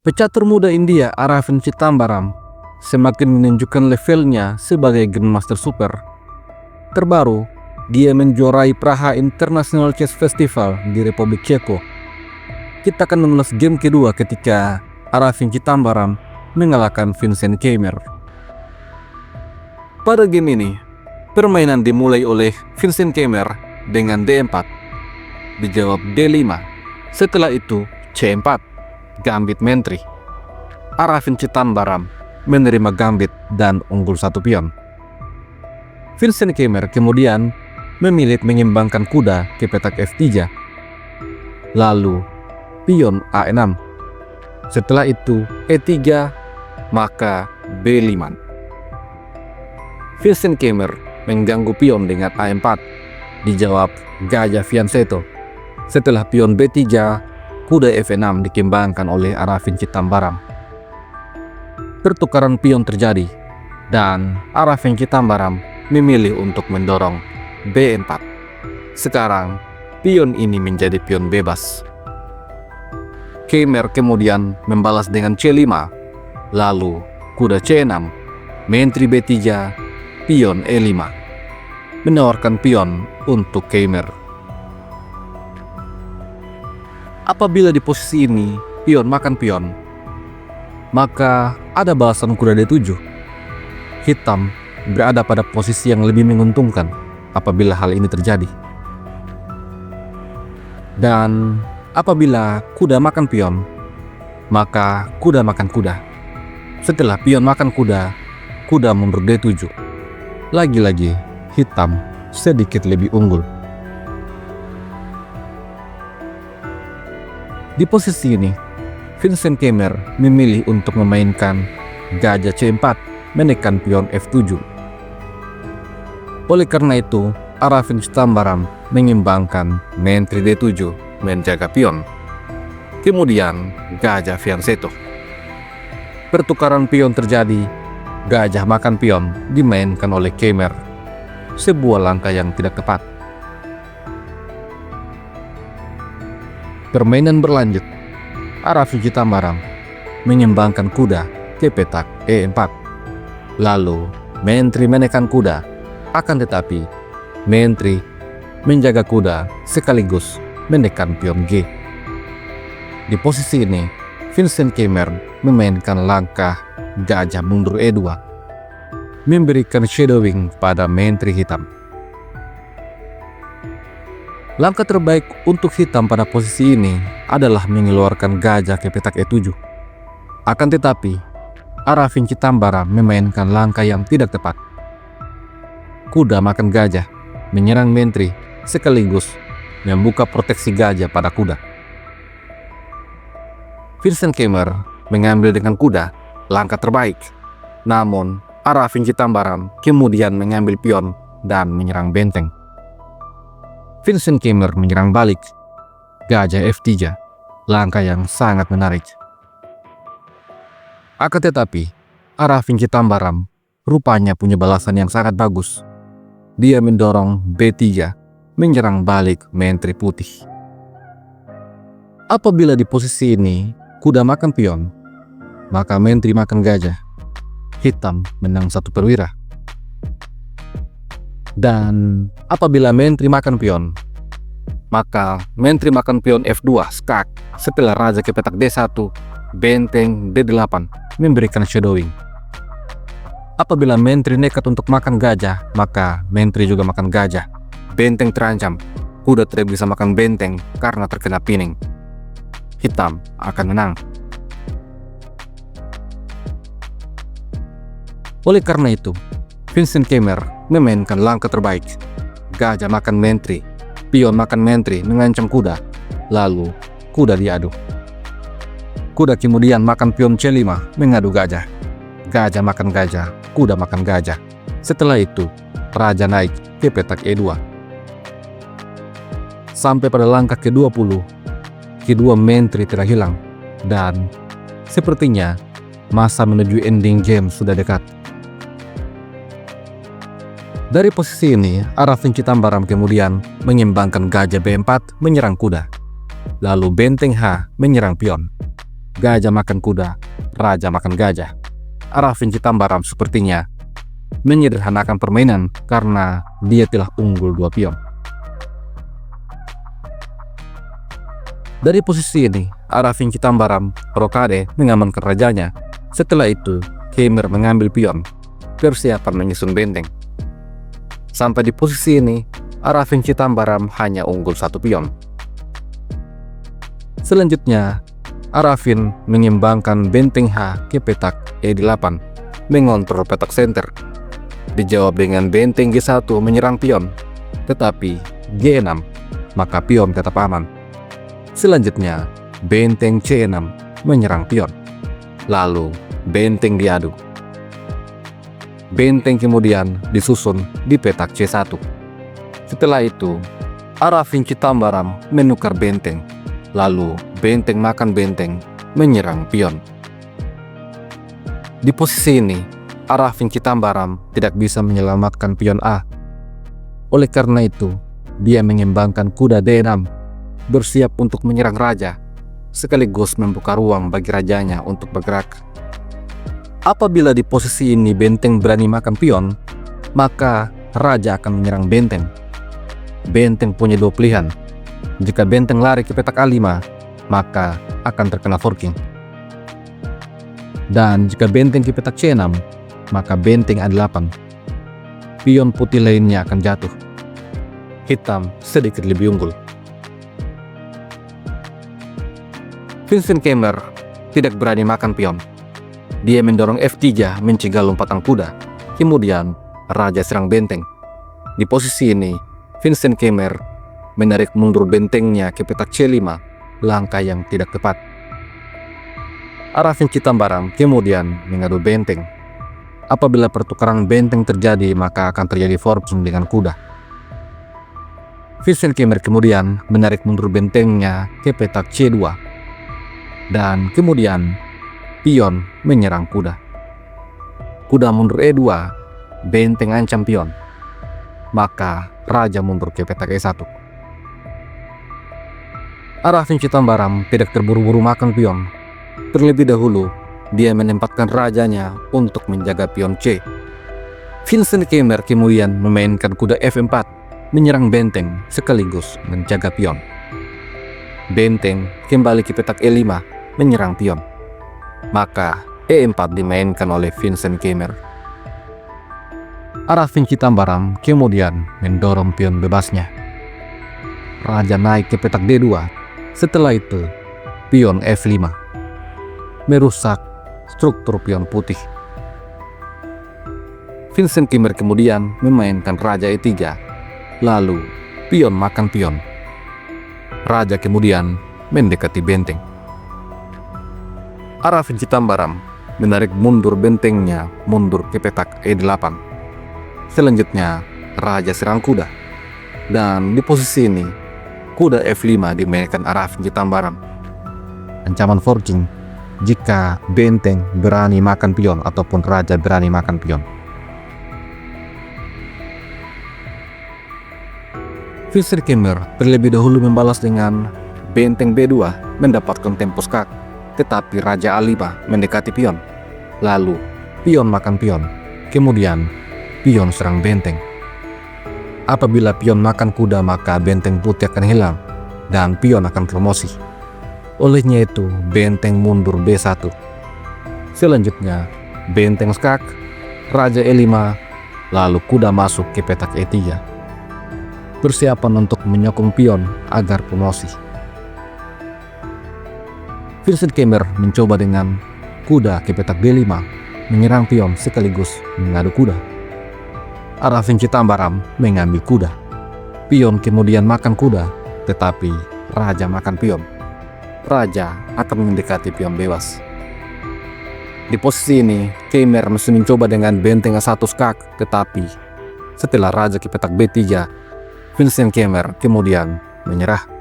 Pecatur muda India Aravind Chidambaram semakin menunjukkan levelnya sebagai Grandmaster Super. Terbaru, dia menjuarai Praha International Chess Festival di Republik Ceko. Kita akan mengulas game kedua ketika Aravind Chidambaram mengalahkan Vincent Keymer. Pada game ini, permainan dimulai oleh Vincent Keymer dengan D4, dijawab D5, setelah itu C4, gambit menteri. Aravind Chidambaram menerima gambit dan unggul satu pion. Vincent Keymer kemudian memilih mengimbangkan kuda ke petak F3, lalu pion A6. Setelah itu E3, maka B5. Vincent Keymer mengganggu pion dengan A4, dijawab gajah fianchetto. Setelah pion B3, kuda F6 dikembangkan oleh Aravind Chidambaram. Pertukaran pion terjadi dan Aravind Chidambaram memilih untuk mendorong B4. Sekarang pion ini menjadi pion bebas. Keymer kemudian membalas dengan C5, lalu kuda C6, menteri B3, pion E5, menawarkan pion untuk Keymer. Apabila di posisi ini pion makan pion, maka ada balasan kuda D7. Hitam berada pada posisi yang lebih menguntungkan apabila hal ini terjadi. Dan apabila kuda makan pion, maka kuda makan kuda. Setelah pion makan kuda, kuda mundur D7. Lagi-lagi hitam sedikit lebih unggul. Di posisi ini, Vincent Keymer memilih untuk memainkan gajah C4 menekan pion F7. Oleh karena itu, Aravind Chidambaram mengimbangkan menteri D7 menjaga pion. Kemudian gajah fianchetto. Pertukaran pion terjadi, gajah makan pion dimainkan oleh Keymer. Sebuah langkah yang tidak tepat. Permainan berlanjut. Aravind Chidambaram menyimbangkan kuda ke petak E4. Lalu menteri menekan kuda, akan tetapi menteri menjaga kuda sekaligus menekan pion G. Di posisi ini, Vincent Keymer memainkan langkah gajah mundur E2, memberikan shadowing pada menteri hitam. Langkah terbaik untuk hitam pada posisi ini adalah mengeluarkan gajah ke petak E7. Akan tetapi, Aravind Chidambaram memainkan langkah yang tidak tepat. Kuda makan gajah, menyerang menteri, sekaligus membuka proteksi gajah pada kuda. Vincent Keymer mengambil dengan kuda langkah terbaik. Namun, Aravind Chidambaram kemudian mengambil pion dan menyerang benteng. Vincent Keymer menyerang balik, gajah F3, langkah yang sangat menarik. Akan tetapi, Aravind Chidambaram rupanya punya balasan yang sangat bagus. Dia mendorong B3, menyerang balik menteri putih. Apabila di posisi ini kuda makan pion, maka menteri makan gajah. Hitam menang satu perwira. Dan apabila menteri makan pion, maka menteri makan pion F2 skak. Setelah raja ke petak D1, benteng D8 memberikan shadowing. Apabila menteri nekat untuk makan gajah, maka menteri juga makan gajah. Benteng terancam, kuda tidak bisa makan benteng karena terkena pining. Hitam akan menang. Oleh karena itu, Vincent Keymer memainkan langkah terbaik. Gajah makan menteri, pion makan menteri mengancam kuda, lalu kuda diadu. Kuda kemudian makan pion C5 mengadu gajah. Gajah makan gajah, kuda makan gajah. Setelah itu, raja naik ke petak E2. Sampai pada langkah ke-20, kedua menteri telah hilang, dan sepertinya masa menuju ending game sudah dekat. Dari posisi ini, Aravind Chidambaram kemudian mengimbangkan gajah B4 menyerang kuda. Lalu benteng H menyerang pion. gajah makan kuda, raja makan gajah. Arafin Citambaram sepertinya menyederhanakan permainan karena dia telah unggul 2 pion. Dari posisi ini, Arafin Citambaram rokade mengamankan rajanya. Setelah itu, Khmer mengambil pion, persiapan menyusun benteng. Sampai di posisi ini, Arafin Citambaram hanya unggul 1 pion. Selanjutnya, Arafin mengembangkan benteng H ke petak E8, mengontrol petak center. Dijawab dengan benteng G1 menyerang pion, tetapi G6, maka pion tetap aman. Selanjutnya, benteng C6 menyerang pion. Lalu, benteng diadu. Benteng kemudian disusun di petak C1. Setelah itu, Arafin Citambaram menukar benteng. Lalu, benteng makan benteng menyerang pion. Di posisi ini, Arafin Citambaram tidak bisa menyelamatkan pion A. Oleh karena itu, dia mengembangkan kuda D6, bersiap untuk menyerang raja, sekaligus membuka ruang bagi rajanya untuk bergerak. Apabila di posisi ini benteng berani makan pion, maka raja akan menyerang benteng. Benteng punya 2 pilihan. Jika benteng lari ke petak A5, maka akan terkena forking. Dan jika benteng ke petak C6, maka benteng A8. Pion putih lainnya akan jatuh. Hitam sedikit lebih unggul. Vincent Khmer tidak berani makan pion. Dia mendorong F3 mencegah lompatan kuda. Kemudian, raja serang benteng. Di posisi ini, Vincent Khmer menarik mundur bentengnya ke petak C5, langkah yang tidak tepat. Arafin Citambaram kemudian mengadu benteng. Apabila pertukaran benteng terjadi, maka akan terjadi forcing dengan kuda. Vincent Khmer kemudian menarik mundur bentengnya ke petak C2. Dan kemudian, pion menyerang kuda. Kuda mundur E2, benteng ancam pion. Maka, raja mundur ke petak E1. Arafin Citambaram tidak terburu-buru makan pion. Terlebih dahulu, dia menempatkan rajanya untuk menjaga pion C. Vincent Khmer kemudian memainkan kuda F4, menyerang benteng sekaligus menjaga pion. Benteng kembali ke petak E5, menyerang pion. Maka E4 dimainkan oleh Vincent Khmer. Arafin Citambaram kemudian mendorong pion bebasnya. Raja naik ke petak D2. Setelah itu, pion F5 merusak struktur pion putih. Vincent Khmer kemudian memainkan raja E3, lalu pion makan pion. Raja kemudian mendekati benteng. Arafin Citambaram menarik mundur bentengnya mundur ke petak E8. Selanjutnya, raja serang kuda. Dan di posisi ini, kuda F5 dimainkan Arafin Citambaram. Ancaman forking jika benteng berani makan pion ataupun raja berani makan pion. Vincent Khmer terlebih dahulu membalas dengan benteng B2 mendapatkan tempo skak, tetapi raja A5 mendekati pion. Lalu pion makan pion, kemudian pion serang benteng. Apabila pion makan kuda, maka benteng putih akan hilang dan pion akan promosi. Olehnya itu, benteng mundur B1. Selanjutnya, benteng skak, raja E5, lalu kuda masuk ke petak E3. Persiapan untuk menyokong pion agar promosi. Vincent Khmer mencoba dengan kuda ke petak D5, menyerang pion sekaligus mengadu kuda. Arafin Citambaram mengambil kuda. Pion kemudian makan kuda, tetapi raja makan pion. Raja akan mendekati pion bebas. Di posisi ini, Khmer masih mencoba dengan benteng A1 skak, tetapi setelah raja ke petak B3, Vincent Khmer kemudian menyerah.